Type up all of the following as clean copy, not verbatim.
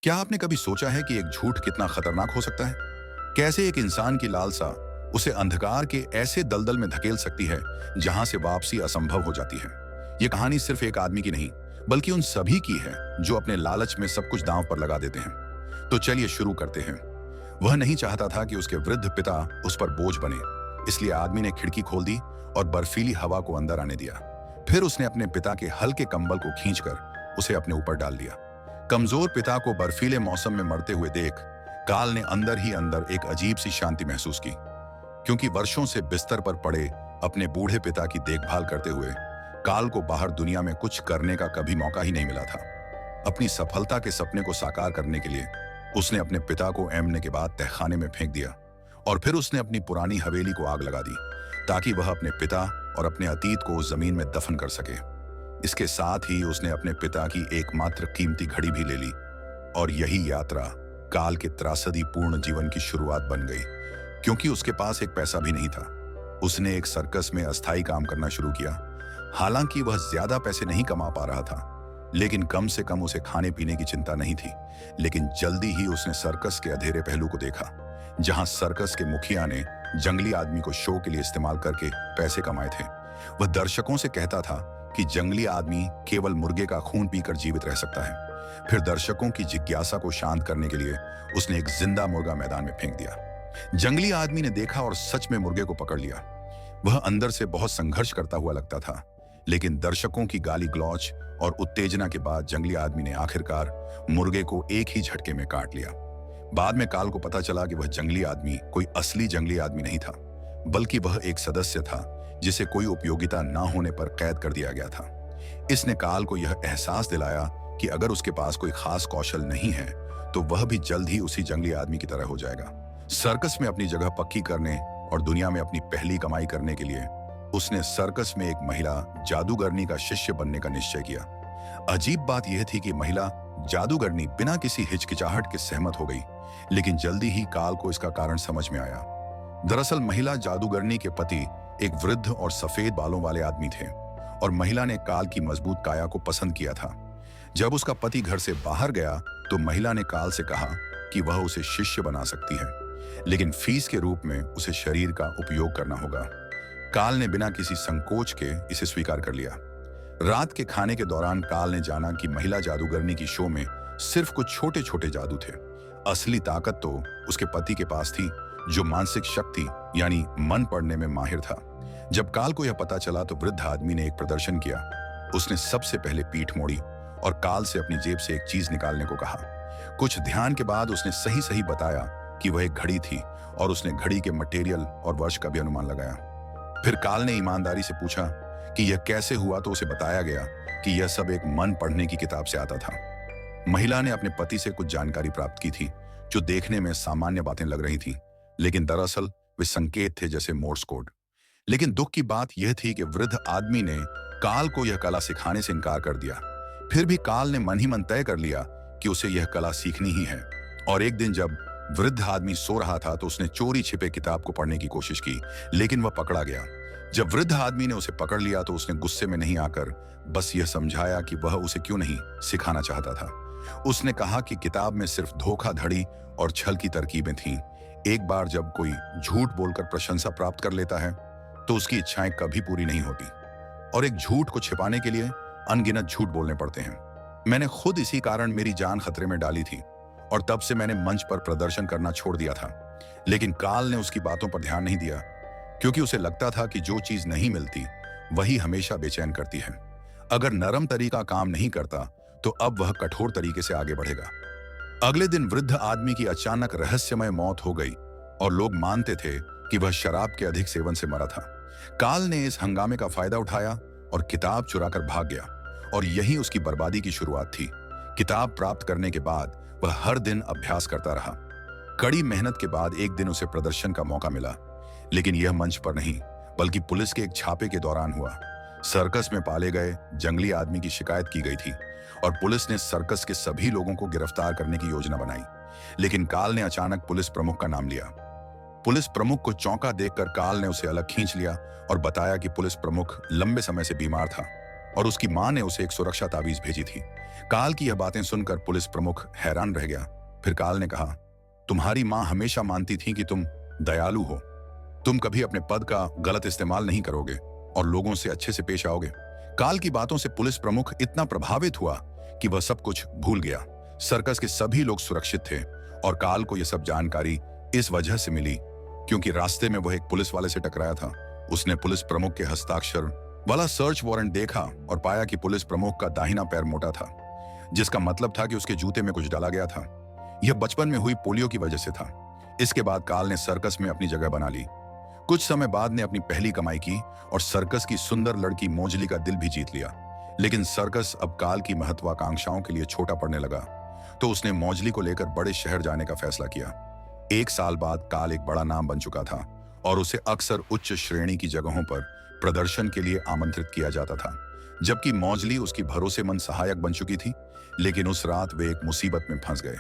क्या आपने कभी सोचा है कि एक झूठ कितना खतरनाक हो सकता है? कैसे एक इंसान की लालसा उसे अंधकार के ऐसे दलदल में धकेल सकती है जहां से वापसी असंभव हो जाती है। ये कहानी सिर्फ एक आदमी की नहीं, बल्कि उन सभी की है जो अपने लालच में सब कुछ दांव पर लगा देते हैं। तो चलिए शुरू करते हैं। वह नहीं चाहता था कि उसके वृद्ध पिता उस पर बोझ बने, इसलिए आदमी ने खिड़की खोल दी और बर्फीली हवा को अंदर आने दिया। फिर उसने अपने पिता के हल्के कंबल को खींचकर उसे अपने ऊपर डाल दिया। कमजोर पिता को बर्फीले मौसम में मरते हुए देख काल ने अंदर ही अंदर एक अजीब सी शांति महसूस की, क्योंकि वर्षों से बिस्तर पर पड़े अपने बूढ़े पिता की देखभाल करते हुए काल को बाहर दुनिया में कुछ करने का कभी मौका ही नहीं मिला था। अपनी सफलता के सपने को साकार करने के लिए उसने अपने पिता को एमने के बाद तहखाने में फेंक दिया और फिर उसने अपनी पुरानी हवेली को आग लगा दी ताकि वह अपने पिता और अपने अतीत को उस जमीन में दफन कर सके। इसके साथ ही उसने अपने पिता की एकमात्र कीमती घड़ी भी ले ली और यही यात्रा काल के त्रासदी पूर्ण जीवन की शुरुआत बन गई। क्योंकि उसके पास एक पैसा भी नहीं था, उसने एक सर्कस में अस्थायी काम करना शुरू किया। हालांकि वह ज्यादा पैसे नहीं कमा पा रहा था, लेकिन कम से कम उसे खाने पीने की चिंता नहीं थी। लेकिन जल्दी ही उसने सर्कस के अंधेरे पहलू को देखा, जहां सर्कस के मुखिया ने जंगली आदमी को शो के लिए इस्तेमाल करके पैसे कमाए थे। वह दर्शकों से कहता था कि जंगली आदमी केवल मुर्गे का खून पीकर जीवित रह सकता है। फिर दर्शकों की जिज्ञासा को शांत करने के लिए उसने एक जिंदा मुर्गा मैदान में फेंक दिया। जंगली आदमी ने देखा और सच में मुर्गे को पकड़ लिया। वह अंदर से बहुत संघर्ष करता हुआ लगता था, लेकिन दर्शकों की गाली गलौज और उत्तेजना के बाद जंगली आदमी ने आखिरकार मुर्गे को एक ही झटके में काट लिया। बाद में काल को पता चला कि वह जंगली आदमी कोई असली जंगली आदमी नहीं था, बल्कि वह एक सदस्य था जिसे कोई उपयोगिता ना होने पर कैद कर दिया गया था। इसने काल को यह एहसास दिलाया कि अगर उसके पास कोई खास कौशल नहीं है तो वह भी जल्द ही उसी जंगली आदमी की तरह हो जाएगा। सर्कस में अपनी जगह पक्की करने और दुनिया में अपनी पहली कमाई करने के लिए उसने सर्कस में एक महिला जादूगरनी का शिष्य बनने का निश्चय किया। अजीब बात यह थी कि महिला जादूगरनी बिना किसी हिचकिचाहट के सहमत हो गई, लेकिन जल्दी ही काल को इसका कारण समझ में आया। दरअसल महिला जादूगरनी के पति एक वृद्ध और सफेद बालों वाले आदमी थे और महिला ने काल की मजबूत काया को पसंद किया था। जब उसका पति घर से बाहर गया तो महिला ने काल से कहा कि वह उसे शिष्य बना सकती है, लेकिन फीस के रूप में उसे शरीर का उपयोग करना होगा। काल ने बिना किसी संकोच के इसे स्वीकार कर लिया। रात के खाने के दौरान काल ने जाना कि महिला जादूगरनी की शो में सिर्फ कुछ छोटे छोटे जादू थे। असली ताकत तो उसके पति के पास थी, जो मानसिक शक्ति यानी मन पढ़ने में माहिर था। जब काल को यह पता चला तो वृद्ध आदमी ने एक प्रदर्शन किया। उसने सबसे पहले पीठ मोड़ी और काल से अपनी जेब से एक चीज निकालने को कहा। कुछ ध्यान के बाद उसने सही सही बताया कि वह एक घड़ी थी और उसने घड़ी के मटेरियल और वर्ष का भी अनुमान लगाया। फिर काल ने ईमानदारी से पूछा कि यह कैसे हुआ, तो उसे बताया गया कि यह सब एक मन पढ़ने की किताब से आता था। महिला ने अपने पति से कुछ जानकारी प्राप्त की थी जो देखने में सामान्य बातें लग रही थी, लेकिन दरअसल वे संकेत थे, जैसे मोर्स कोड। लेकिन दुख की बात यह थी कि वृद्ध आदमी ने काल को यह कला सिखाने से इनकार कर दिया। फिर भी काल ने मन ही मन तय कर लिया कि उसे यह कला सीखनी ही है। और एक दिन जब वृद्ध आदमी सो रहा था तो उसने चोरी छिपे किताब को पढ़ने की कोशिश की, लेकिन वह पकड़ा गया। जब वृद्ध आदमी ने उसे पकड़ लिया तो उसने गुस्से में नहीं आकर बस यह समझाया कि वह उसे क्यों नहीं सिखाना चाहता था। उसने कहा कि किताब में सिर्फ धोखाधड़ी और छल की तरकीबें थीं। एक बार जब कोई झूठ बोलकर प्रशंसा प्राप्त कर लेता है तो उसकी इच्छाएं कभी पूरी नहीं होती, और एक झूठ को छिपाने के लिए अनगिनत झूठ बोलने पड़ते हैं। मैंने खुद इसी कारण मेरी जान खतरे में डाली थी और तब से मैंने मंच पर प्रदर्शन करना छोड़ दिया था। लेकिन काल ने उसकी बातों पर ध्यान नहीं दिया, क्योंकि उसे लगता था कि जो चीज नहीं मिलती वही हमेशा बेचैन करती है। अगर नरम तरीका काम नहीं करता तो अब वह कठोर तरीके से आगे बढ़ेगा। अगले दिन वृद्ध आदमी की अचानक रहस्यमय मौत हो गई और लोग मानते थे कि वह शराब के अधिक सेवन से मरा था। काल ने इस हंगामे का फायदा उठाया और किताब चुराकर भाग गया, और यही उसकी बर्बादी की शुरुआत थी। किताब प्राप्त करने के बाद वह हर दिन अभ्यास करता रहा। कड़ी मेहनत के बाद एक दिन उसे प्रदर्शन का मौका मिला, लेकिन यह मंच पर नहीं बल्कि पुलिस के एक छापे के दौरान हुआ। सर्कस में पाले गए जंगली आदमी की शिकायत की गई थी और पुलिस ने सर्कस के सभी लोगों को गिरफ्तार करने की योजना बनाई। लेकिन काल ने अचानक पुलिस प्रमुख का नाम लिया। पुलिस प्रमुख को चौंका देखकर काल ने उसे अलग खींच लिया और बताया कि पुलिस प्रमुख लंबे समय से बीमार था और उसकी मां ने उसे एक सुरक्षा ताबीज भेजी थी। काल की यह बातें सुनकर पुलिस प्रमुख हैरान रह गया। फिर काल ने कहा, तुम्हारी मां हमेशा मानती थी कि तुम दयालु हो। तुम कभी अपने पद का गलत इस्तेमाल नहीं करोगे और लोगों से अच्छे से पेश आओगे। काल की बातों से पुलिस प्रमुख इतना प्रभावित हुआ कि वह सब कुछ भूल गया। सर्कस के सभी लोग सुरक्षित थे और काल को यह सब जानकारी इस वजह से मिली क्योंकि रास्ते में वह एक पुलिस वाले से टकराया था। उसने पुलिस प्रमुख के हस्ताक्षर वाला सर्च वारंट देखा और पाया कि पुलिस प्रमुख का दाहिना पैर मोटा था, जिसका मतलब था कि उसके जूते में कुछ डाला गया था। यह बचपन में हुई पोलियो की वजह से था। इसके बाद काल ने सर्कस में अपनी जगह बना ली। कुछ समय बाद ने अपनी पहली कमाई की और सर्कस की सुंदर लड़की मोजली का दिल भी जीत लिया। लेकिन सर्कस अब काल की महत्वाकांक्षाओं के लिए छोटा पड़ने लगा, तो उसने मोजली को लेकर बड़े शहर जाने का फैसला किया। 1 साल बाद काल एक बड़ा नाम बन चुका था और उसे अक्सर उच्च श्रेणी की जगहों पर प्रदर्शन के लिए आमंत्रित किया जाता था, जबकि मोजली उसकी भरोसेमंद सहायक बन चुकी थी। लेकिन उस रात वे एक मुसीबत में फंस गए।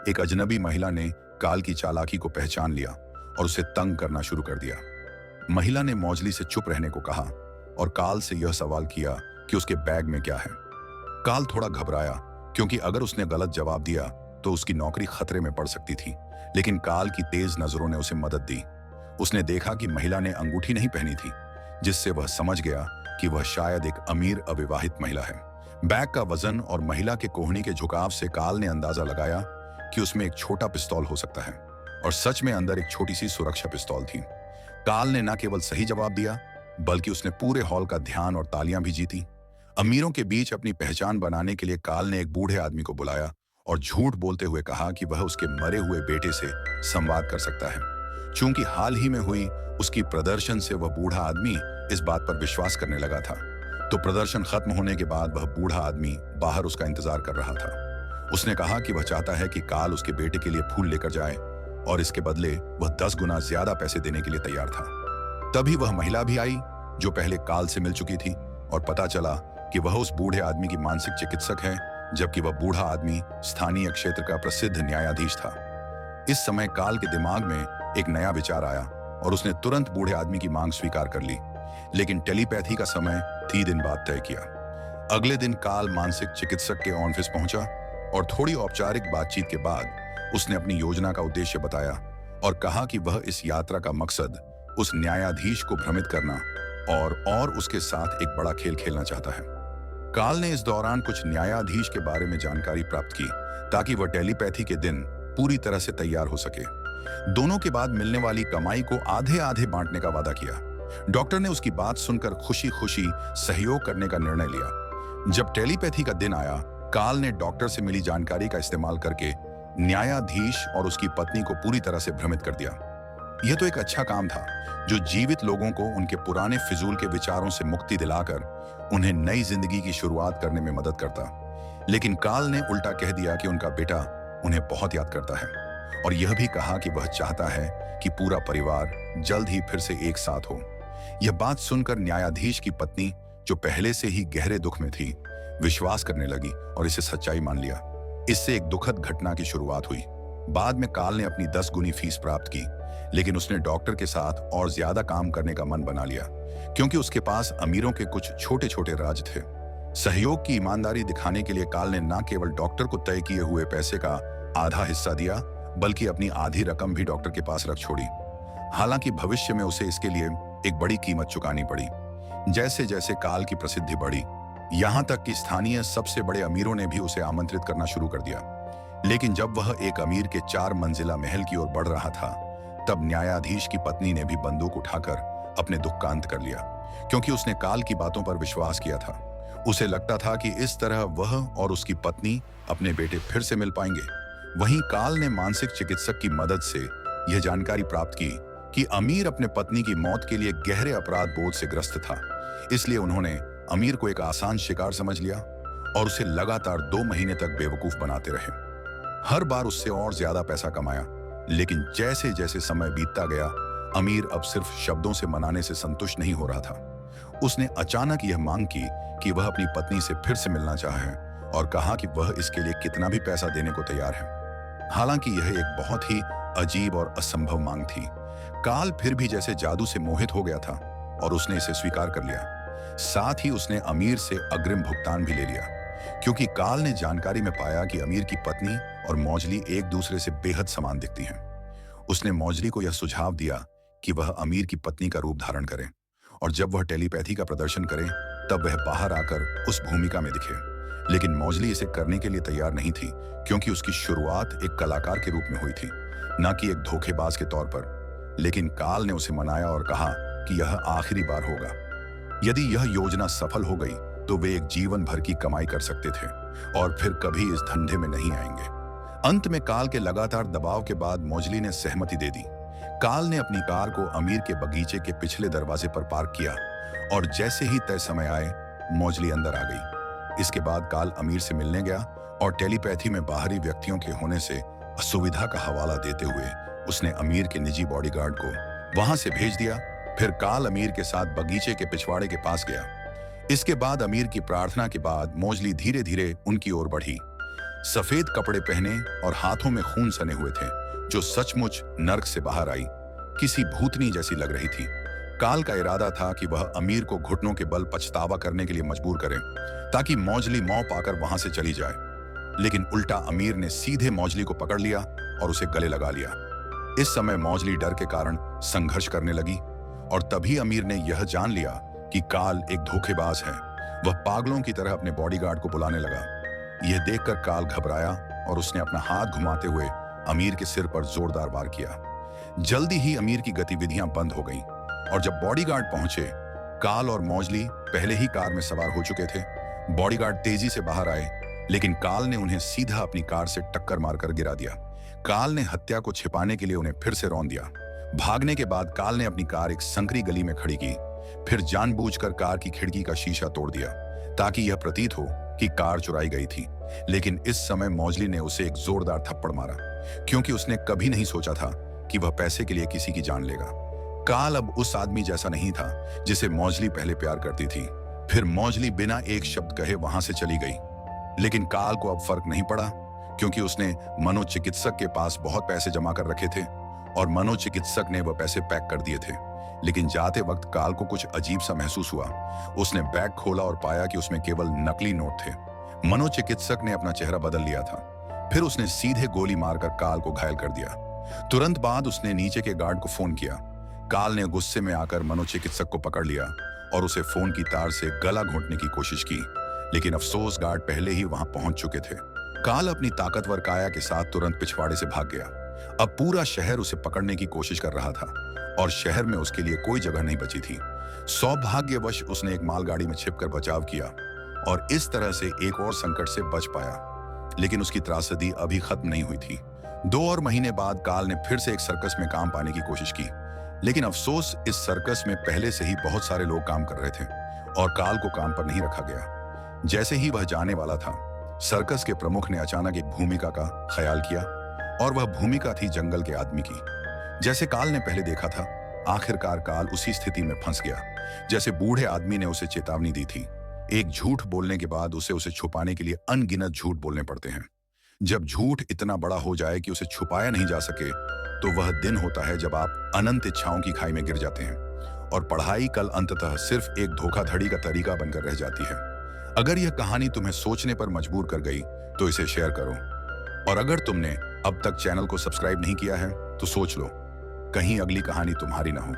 एक अजनबी महिला ने काल की चालाकी को पहचान लिया और उसे तंग करना शुरू कर दिया। महिला ने मोजली से चुप रहने को कहा और काल से यह सवाल किया कि उसके बैग में क्या है। काल थोड़ा घबराया क्योंकि अगर उसने गलत जवाब दिया तो उसकी नौकरी खतरे में पड़ सकती थी। लेकिन काल की तेज नजरों ने उसे मदद दी। उसने देखा कि महिला ने अंगूठी नहीं पहनी थी, जिससे वह समझ गया कि वह शायद एक अमीर अविवाहित महिला है। बैग का वजन और महिला के कोहनी के झुकाव से काल ने अंदाजा लगाया कि उसमें एक छोटा पिस्तौल हो सकता है, और सच में अंदर एक छोटी सी सुरक्षा पिस्तौल थी। काल ने न केवल सही जवाब दिया, बल्कि उसने पूरे हॉल का ध्यान और तालियां भी जीती। अमीरों के बीच अपनी पहचान बनाने के लिए काल ने एक बूढ़े आदमी को बुलाया और झूठ बोलते हुए कहा कि वह उसके मरे हुए बेटे से संवाद कर सकता है। चूंकि हाल ही में हुई उसकी प्रदर्शन से वह बूढ़ा आदमी इस बात पर विश्वास करने लगा था, तो प्रदर्शन खत्म होने के बाद वह बूढ़ा आदमी बाहर उसका इंतजार कर रहा था। उसने कहा कि वह चाहता है कि काल उसके बेटे के लिए फूल लेकर जाए और इसके बदले वह 10 गुना ज्यादा पैसे देने के लिए तैयार था। तभी वह महिला भी आई जो पहले काल से मिल चुकी थी और पता चला कि वह उस बूढ़े आदमी की मानसिक चिकित्सक है, जबकि वह बूढ़ा आदमी स्थानीय क्षेत्र का प्रसिद्ध न्यायाधीश था। इस समय काल के दिमाग में एक नया विचार आया और उसने तुरंत बूढ़े आदमी की मांग स्वीकार कर ली, लेकिन टेलीपैथी का समय 3 दिन बाद तय किया। अगले दिन काल मानसिक चिकित्सक के ऑफिस पहुंचा और थोड़ी औपचारिक बातचीत के बाद उसने अपनी योजना का उद्देश्य बताया और कहा कि वह इस यात्रा का मकसद उस न्यायाधीश को भ्रमित करना और उसके साथ एक बड़ा खेल खेलना चाहता है। काल ने इस दौरान कुछ न्यायाधीश के बारे में जानकारी प्राप्त की ताकि वह टेलीपैथी के दिन पूरी तरह से तैयार हो सके। दोनों के बाद मिलने वाली कमाई को आधे आधे बांटने का वादा किया। डॉक्टर ने उसकी बात सुनकर खुशी खुशी सहयोग करने का निर्णय लिया। जब टेलीपैथी का दिन आया, काल ने डॉक्टर से मिली जानकारी का इस्तेमाल करके न्यायाधीश और उसकी पत्नी को पूरी तरह से भ्रमित कर दिया। यह तो एक अच्छा काम था जो जीवित लोगों को उनके पुराने फिजूल के विचारों से मुक्ति दिलाकर उन्हें नई जिंदगी की शुरुआत करने में मदद करता। लेकिन काल ने उल्टा कह दिया कि उनका बेटा उन्हें बहुत याद करता है और यह भी कहा कि वह चाहता है कि पूरा परिवार जल्द ही फिर से एक साथ हो। यह बात सुनकर न्यायाधीश की पत्नी, जो पहले से ही गहरे दुख में थी, विश्वास करने लगी और इसे सच्चाई मान लिया। इससे एक दुखद घटना की शुरुआत हुई। बाद में काल ने अपनी 10 गुनी फीस प्राप्त की, लेकिन उसने डॉक्टर के साथ और ज्यादा काम करने का मन बना लिया क्योंकि उसके पास अमीरों के कुछ छोटे छोटे राज थे। सहयोग की ईमानदारी दिखाने के लिए काल ने न केवल डॉक्टर को तय किए हुए पैसे का आधा हिस्सा दिया, बल्कि अपनी आधी रकम भी डॉक्टर के पास रख छोड़ी। हालांकि भविष्य में उसे इसके लिए एक बड़ी कीमत चुकानी पड़ी। जैसे जैसे काल की प्रसिद्धि बढ़ी, यहाँ तक कि स्थानीय सबसे बड़े अमीरों ने भी उसे आमंत्रित करना शुरू कर दिया। लेकिन जब वह एक अमीर के 4 मंजिला महल की ओर बढ़ रहा था, तब न्यायाधीश की पत्नी ने भी बंदूक उठाकर अपने दुख का अंत कर लिया, क्योंकि उसने काल की बातों पर विश्वास किया था। उसे लगता था कि इस तरह वह और उसकी पत्नी अपने बेटे फिर से मिल पाएंगे। वहीं काल ने मानसिक चिकित्सक की मदद से यह जानकारी प्राप्त की कि अमीर अपने पत्नी की मौत के लिए गहरे अपराध बोध से ग्रस्त था। इसलिए उन्होंने अमीर को एक आसान शिकार समझ लिया और उसे लगातार 2 महीने तक बेवकूफ बनाते रहे। हर बार उससे और ज्यादा पैसा कमाया, लेकिन जैसे जैसे समय बीतता गया, अमीर अब सिर्फ शब्दों से मनाने से संतुष्ट नहीं हो रहा था। उसने अचानक यह मांग की कि वह अपनी पत्नी से फिर से मिलना चाहे और कहा कि वह इसके लिए कितना भी पैसा देने को तैयार है। हालांकि यह एक बहुत ही अजीब और असंभव मांग थी। काल फिर भी जैसे जादू से मोहित हो गया था और उसने इसे स्वीकार कर लिया। साथ ही उसने अमीर से अग्रिम भुगतान भी ले लिया, क्योंकि काल ने जानकारी में पाया कि अमीर की पत्नी और मौजली एक दूसरे से बेहद समान दिखती हैं। उसने मौजली को यह सुझाव दिया कि वह अमीर की पत्नी का रूप धारण करे और जब वह टेलीपैथी का प्रदर्शन करे तब वह बाहर आकर उस भूमिका में दिखे। लेकिन मौजली इसे करने के लिए तैयार नहीं थी, क्योंकि उसकी शुरुआत एक कलाकार के रूप में हुई थी, न कि एक धोखेबाज के तौर पर। लेकिन काल ने उसे मनाया और कहा कि यह आखिरी बार होगा। यदि यह योजना सफल हो गई तो वे एक जीवन भर की कमाई कर सकते थे और फिर कभी इस धंधे में नहीं आएंगे। अंत में काल के लगातार दबाव के बाद मौजली ने सहमति दे दी। काल ने अपनी कार को अमीर के बगीचे के पिछले दरवाजे पर पार्क किया और जैसे ही तय समय आए मौजली अंदर आ गई। इसके बाद काल अमीर से मिलने गया और टेलीपैथी में बाहरी व्यक्तियों के होने से असुविधा का हवाला देते हुए उसने अमीर के निजी बॉडीगार्ड को वहां से भेज दिया। फिर काल अमीर के साथ बगीचे के पिछवाड़े के पास गया। इसके बाद अमीर की प्रार्थना के बाद मौजली धीरे धीरे उनकी ओर बढ़ी। सफेद कपड़े पहने और हाथों में खून सने हुए थे, जो सचमुच नर्क से बाहर आई किसी भूतनी जैसी लग रही थी। काल का इरादा था कि वह अमीर को घुटनों के बल पछतावा करने के लिए मजबूर करे, ताकि मौजली मौत पाकर वहां से चली जाए। लेकिन उल्टा अमीर ने सीधे मौजली को पकड़ लिया और उसे गले लगा लिया। इस समय मौजली डर के कारण संघर्ष करने लगी और तभी अमीर ने यह जान लिया कि काल एक धोखेबाज है। वह पागलों की तरह अपने बॉडीगार्ड को बुलाने लगा। यह देखकर काल घबराया और उसने अपना हाथ घुमाते हुए अमीर के सिर पर जोरदार वार किया। जल्दी ही अमीर की गतिविधियां बंद हो गईं और जब बॉडीगार्ड पहुंचे, काल और मौजली पहले ही कार में सवार हो चुके थे। बॉडीगार्ड तेजी से बाहर आए, लेकिन काल ने उन्हें सीधा अपनी कार से टक्कर मारकर गिरा दिया। काल ने हत्या को छिपाने के लिए उन्हें फिर से रौंद दिया। भागने के बाद काल ने अपनी कार एक संकरी गली में खड़ी की, फिर जानबूझकर कार की खिड़की का शीशा तोड़ दिया ताकि यह प्रतीत हो कि कार चुराई गई थी। लेकिन इस समय मौजली ने उसे एक जोरदार थप्पड़ मारा, क्योंकि उसने कभी नहीं सोचा था कि वह पैसे के लिए किसी की जान लेगा। काल अब उस आदमी जैसा नहीं था जिसे मौजली पहले प्यार करती थी। फिर मौजली बिना एक शब्द कहे वहां से चली गई। लेकिन काल को अब फर्क नहीं पड़ा, क्योंकि उसने मनोचिकित्सक के पास बहुत पैसे जमा कर रखे थे और मनोचिकित्सक ने वह पैसे पैक कर दिए थे। लेकिन जाते वक्त काल को कुछ अजीब सा महसूस हुआ। उसने बैग खोला और पाया कि उसमें केवल नकली नोट थे। मनोचिकित्सक ने अपना चेहरा बदल लिया था। फिर उसने सीधे गोली मारकर काल को घायल कर दिया। तुरंत बाद उसने नीचे के गार्ड को फोन किया। काल ने गुस्से में आकर मनोचिकित्सक को पकड़ लिया और उसे फोन की तार से गला घोंटने की कोशिश की, लेकिन अफसोस गार्ड पहले ही वहां पहुंच चुके थे। काल अपनी ताकतवर काया के साथ तुरंत पिछवाड़े से भाग गया। अब पूरा शहर उसे पकड़ने की कोशिश कर रहा था और शहर में उसके लिए कोई जगह नहीं बची थी। सौभाग्यवश उसने एक मालगाड़ी में छिपकर बचाव किया और इस तरह से एक और संकट से बच पाया। लेकिन उसकी त्रासदी अभी खत्म नहीं हुई थी। 2 और महीने बाद काल ने फिर से एक सर्कस में काम पाने की कोशिश की, लेकिन अफसोस इस सर्कस में पहले से ही बहुत सारे लोग काम कर रहे थे और काल को काम पर नहीं रखा गया। जैसे ही वह जाने वाला था, सर्कस के प्रमुख ने अचानक एक भूमिका का ख्याल किया और वह भूमिका थी जंगल के आदमी की। जैसे काल ने पहले देखा था, आखिरकार काल उसी स्थिति में फंस गया जैसे बूढ़े आदमी ने उसे चेतावनी दी थी। एक झूठ बोलने के बाद उसे छुपाने के लिए अनगिनत झूठ बोलने पड़ते हैं। जब झूठ इतना बड़ा हो जाए कि उसे छुपाया नहीं जा सके, तो वह दिन होता है जब आप अनंत इच्छाओं की खाई में गिर जाते हैं और पढ़ाई कल अंततः सिर्फ एक धोखाधड़ी का तरीका बनकर रह जाती है। अगर यह कहानी तुम्हें सोचने पर मजबूर कर गई तो इसे शेयर करो, और अगर तुमने अब तक चैनल को सब्सक्राइब नहीं किया है तो सोच लो, कहीं अगली कहानी तुम्हारी ना हो।